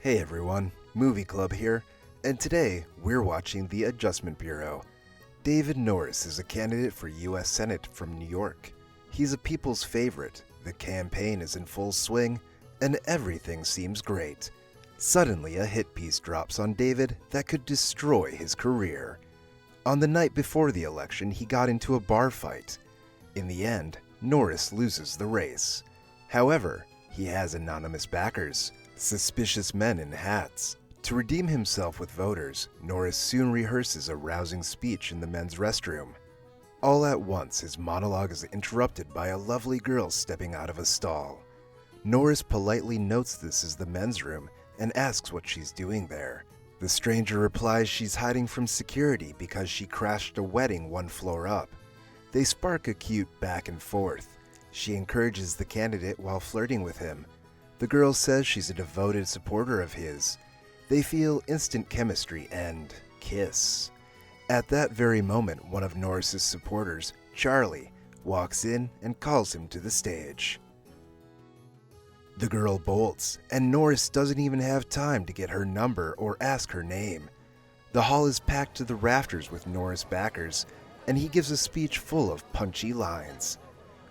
Hey everyone, Movie Club here, and today we're watching The Adjustment Bureau. David Norris is a candidate for U.S. Senate from New York. He's a people's favorite, the campaign is in full swing, and everything seems great. Suddenly a hit piece drops on David that could destroy his career. On the night before the election, he got into a bar fight. In the end, Norris loses the race. However, he has anonymous backers, suspicious men in hats. To redeem himself with voters, Norris soon rehearses a rousing speech in the men's restroom. All at once, his monologue is interrupted by a lovely girl stepping out of a stall. Norris politely notes this is the men's room and asks what she's doing there. The stranger replies she's hiding from security because she crashed a wedding one floor up. They spark a cute back and forth. She encourages the candidate while flirting with him. The girl says she's a devoted supporter of his. They feel instant chemistry and kiss. At that very moment, one of Norris's supporters, Charlie, walks in and calls him to the stage. The girl bolts, and Norris doesn't even have time to get her number or ask her name. The hall is packed to the rafters with Norris backers, and he gives a speech full of punchy lines.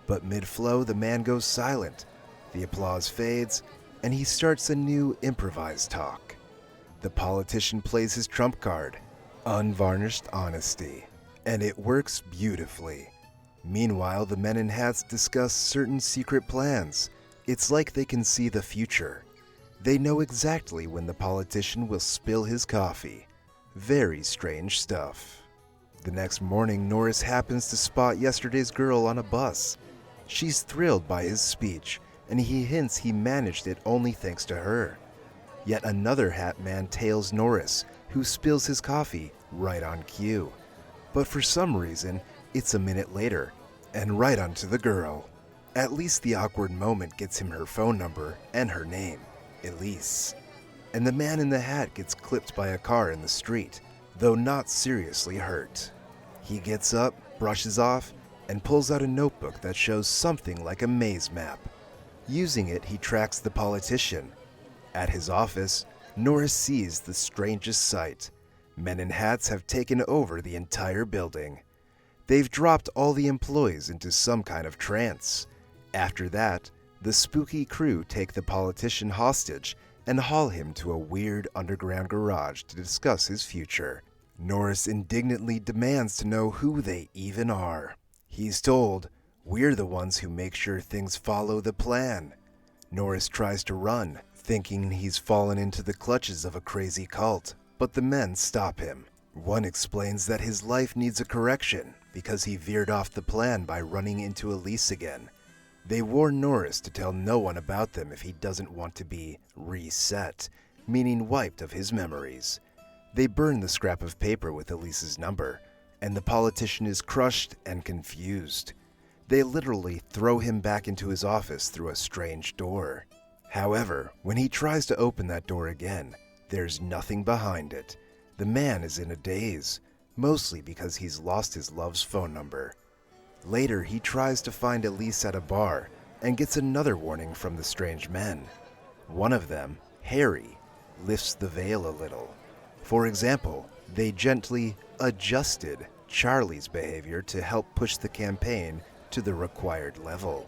But mid-flow, the man goes silent. The applause fades, and he starts a new improvised talk. The politician plays his trump card, unvarnished honesty, and it works beautifully. Meanwhile, the men in hats discuss certain secret plans. It's like they can see the future. They know exactly when the politician will spill his coffee. Very strange stuff. The next morning, Norris happens to spot yesterday's girl on a bus. She's thrilled by his speech, and he hints he managed it only thanks to her. Yet another hat man tails Norris, who spills his coffee right on cue. But for some reason, it's a minute later, and right onto the girl. At least the awkward moment gets him her phone number and her name, Elise. And the man in the hat gets clipped by a car in the street, though not seriously hurt. He gets up, brushes off, and pulls out a notebook that shows something like a maze map. Using it, he tracks the politician. At his office, Norris sees the strangest sight. Men in hats have taken over the entire building. They've dropped all the employees into some kind of trance. After that, the spooky crew take the politician hostage and haul him to a weird underground garage to discuss his future. Norris indignantly demands to know who they even are. He's told, "We're the ones who make sure things follow the plan." Norris tries to run, thinking he's fallen into the clutches of a crazy cult, but the men stop him. One explains that his life needs a correction because he veered off the plan by running into Elise again. They warn Norris to tell no one about them if he doesn't want to be reset, meaning wiped of his memories. They burn the scrap of paper with Elise's number, and the politician is crushed and confused. They literally throw him back into his office through a strange door. However, when he tries to open that door again, there's nothing behind it. The man is in a daze, mostly because he's lost his love's phone number. Later, he tries to find Elise at a bar and gets another warning from the strange men. One of them, Harry, lifts the veil a little. For example, they gently adjusted Charlie's behavior to help push the campaign to the required level.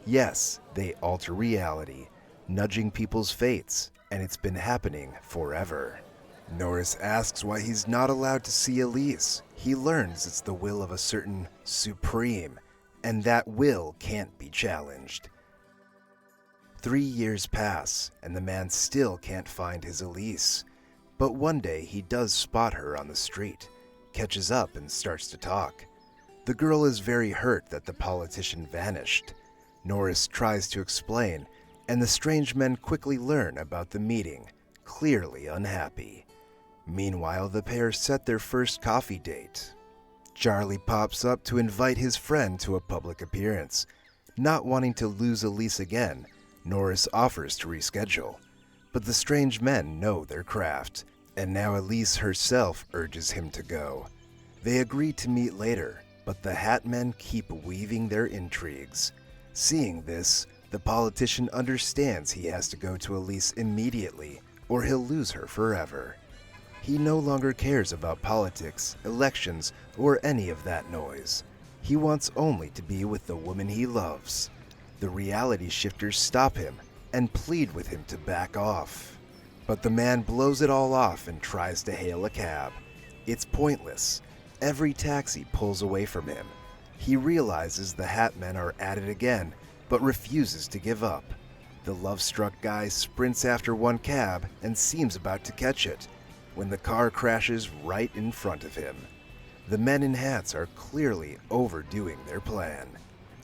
Yes, they alter reality, nudging people's fates, and it's been happening forever. Norris asks why he's not allowed to see Elise. He learns it's the will of a certain Supreme, and that will can't be challenged. 3 years pass, and the man still can't find his Elise. But one day he does spot her on the street, catches up and starts to talk. The girl is very hurt that the politician vanished. Norris tries to explain, and the strange men quickly learn about the meeting, clearly unhappy. Meanwhile, the pair set their first coffee date. Charlie pops up to invite his friend to a public appearance. Not wanting to lose Elise again, Norris offers to reschedule. But the strange men know their craft, and now Elise herself urges him to go. They agree to meet later, but the Hat Men keep weaving their intrigues. Seeing this, the politician understands he has to go to Elise immediately, or he'll lose her forever. He no longer cares about politics, elections, or any of that noise. He wants only to be with the woman he loves. The reality shifters stop him and plead with him to back off. But the man blows it all off and tries to hail a cab. It's pointless. Every taxi pulls away from him. He realizes the Hat Men are at it again, but refuses to give up. The love-struck guy sprints after one cab and seems about to catch it, when the car crashes right in front of him. The men in hats are clearly overdoing their plan.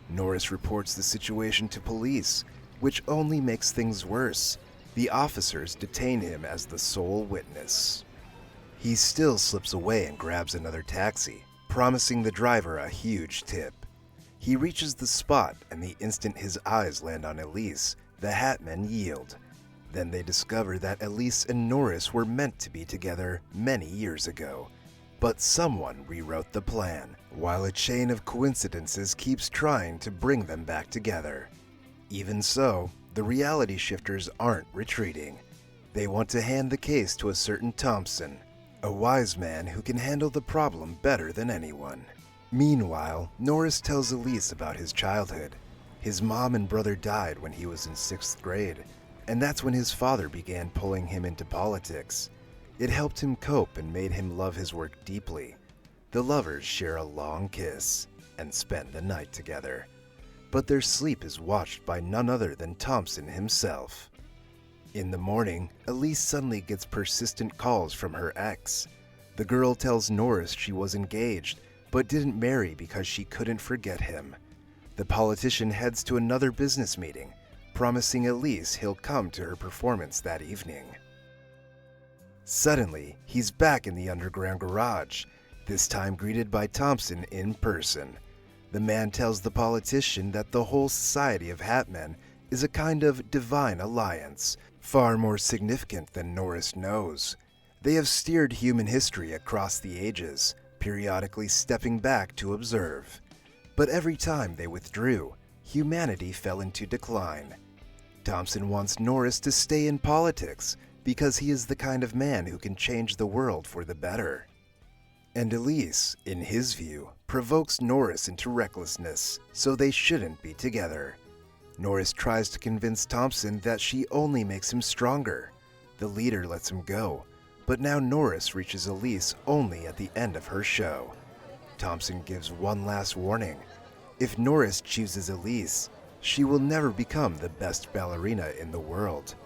Norris reports the situation to police, which only makes things worse. The officers detain him as the sole witness. He still slips away and grabs another taxi, promising the driver a huge tip. He reaches the spot, and the instant his eyes land on Elise, the Hat Men yield. Then they discover that Elise and Norris were meant to be together many years ago. But someone rewrote the plan, while a chain of coincidences keeps trying to bring them back together. Even so, the reality shifters aren't retreating. They want to hand the case to a certain Thompson, a wise man who can handle the problem better than anyone. Meanwhile, Norris tells Elise about his childhood. His mom and brother died when he was in 6th grade, and that's when his father began pulling him into politics. It helped him cope and made him love his work deeply. The lovers share a long kiss and spend the night together. But their sleep is watched by none other than Thompson himself. In the morning, Elise suddenly gets persistent calls from her ex. The girl tells Norris she was engaged, but didn't marry because she couldn't forget him. The politician heads to another business meeting, promising Elise he'll come to her performance that evening. Suddenly, he's back in the underground garage, this time greeted by Thompson in person. The man tells the politician that the whole society of Hat Men is a kind of divine alliance, far more significant than Norris knows. They have steered human history across the ages, periodically stepping back to observe. But every time they withdrew, humanity fell into decline. Thompson wants Norris to stay in politics, because he is the kind of man who can change the world for the better. And Elise, in his view, provokes Norris into recklessness, so they shouldn't be together. Norris tries to convince Thompson that she only makes him stronger. The leader lets him go, but now Norris reaches Elise only at the end of her show. Thompson gives one last warning. If Norris chooses Elise, she will never become the best ballerina in the world.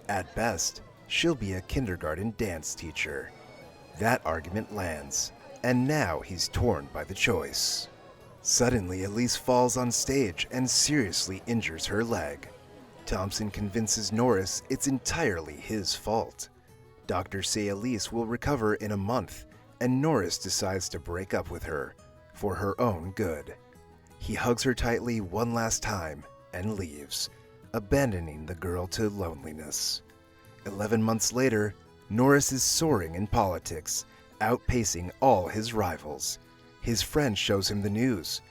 At best, she'll be a kindergarten dance teacher. That argument lands, and now he's torn by the choice. Suddenly, Elise falls on stage and seriously injures her leg. Thompson convinces Norris it's entirely his fault. Doctors say Elise will recover in a month, and Norris decides to break up with her, for her own good. He hugs her tightly one last time and leaves, abandoning the girl to loneliness. 11 months later, Norris is soaring in politics, outpacing all his rivals. His friend shows him the news.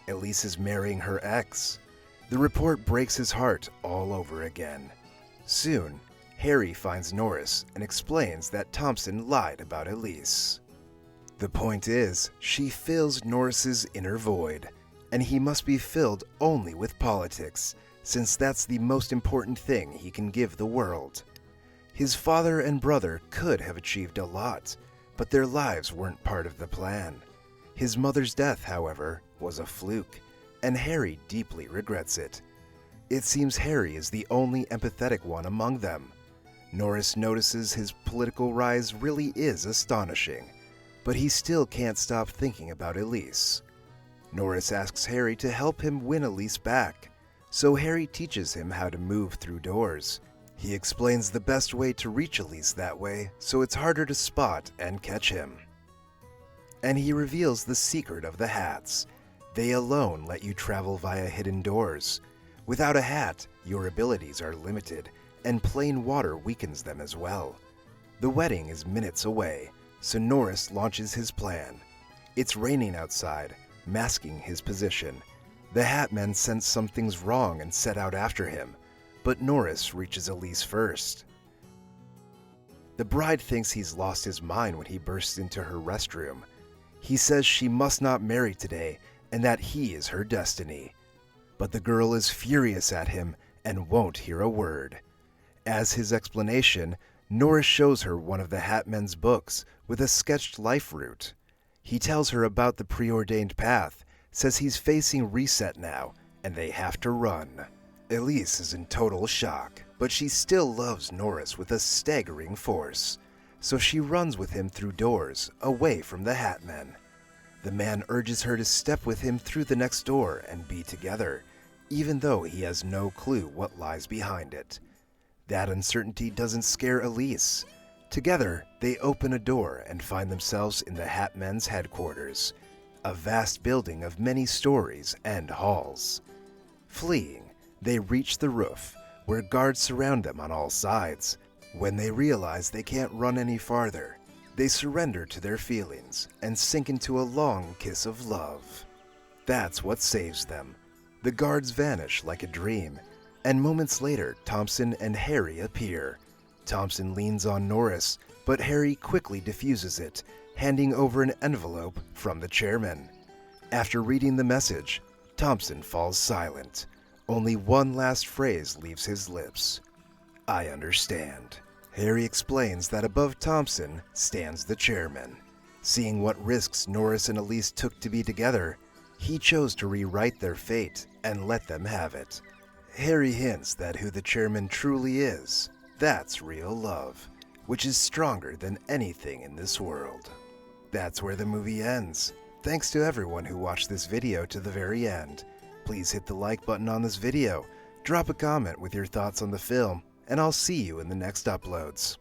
Elise is marrying her ex. The report breaks his heart all over again. Soon, Harry finds Norris and explains that Thompson lied about Elise. The point is, she fills Norris's inner void, and he must be filled only with politics, since that's the most important thing he can give the world. His father and brother could have achieved a lot, but their lives weren't part of the plan. His mother's death, however, was a fluke, and Harry deeply regrets it. It seems Harry is the only empathetic one among them. Norris notices his political rise really is astonishing, but he still can't stop thinking about Elise. Norris asks Harry to help him win Elise back, so Harry teaches him how to move through doors. He explains the best way to reach Elise that way, so it's harder to spot and catch him. And he reveals the secret of the hats. They alone let you travel via hidden doors. Without a hat, your abilities are limited, and plain water weakens them as well. The wedding is minutes away, so Norris launches his plan. It's raining outside, masking his position. The Hat Men sense something's wrong and set out after him, but Norris reaches Elise first. The bride thinks he's lost his mind when he bursts into her restroom. He says she must not marry today and that he is her destiny. But the girl is furious at him and won't hear a word. As his explanation, Norris shows her one of the Hatmen's books with a sketched life route. He tells her about the preordained path, says he's facing reset now, and they have to run. Elise is in total shock, but she still loves Norris with a staggering force, so she runs with him through doors, away from the Hatmen. The man urges her to step with him through the next door and be together, even though he has no clue what lies behind it. That uncertainty doesn't scare Elise. Together, they open a door and find themselves in the Hatmen's headquarters, a vast building of many stories and halls. Fleeing, they reach the roof, where guards surround them on all sides. When they realize they can't run any farther, they surrender to their feelings and sink into a long kiss of love. That's what saves them. The guards vanish like a dream, and moments later, Thompson and Harry appear. Thompson leans on Norris, but Harry quickly diffuses it, handing over an envelope from the chairman. After reading the message, Thompson falls silent. Only one last phrase leaves his lips. "I understand." Harry explains that above Thompson stands the chairman. Seeing what risks Norris and Elise took to be together, he chose to rewrite their fate and let them have it. Harry hints that who the chairman truly is, that's real love, which is stronger than anything in this world. That's where the movie ends. Thanks to everyone who watched this video to the very end. Please hit the like button on this video, drop a comment with your thoughts on the film, and I'll see you in the next uploads.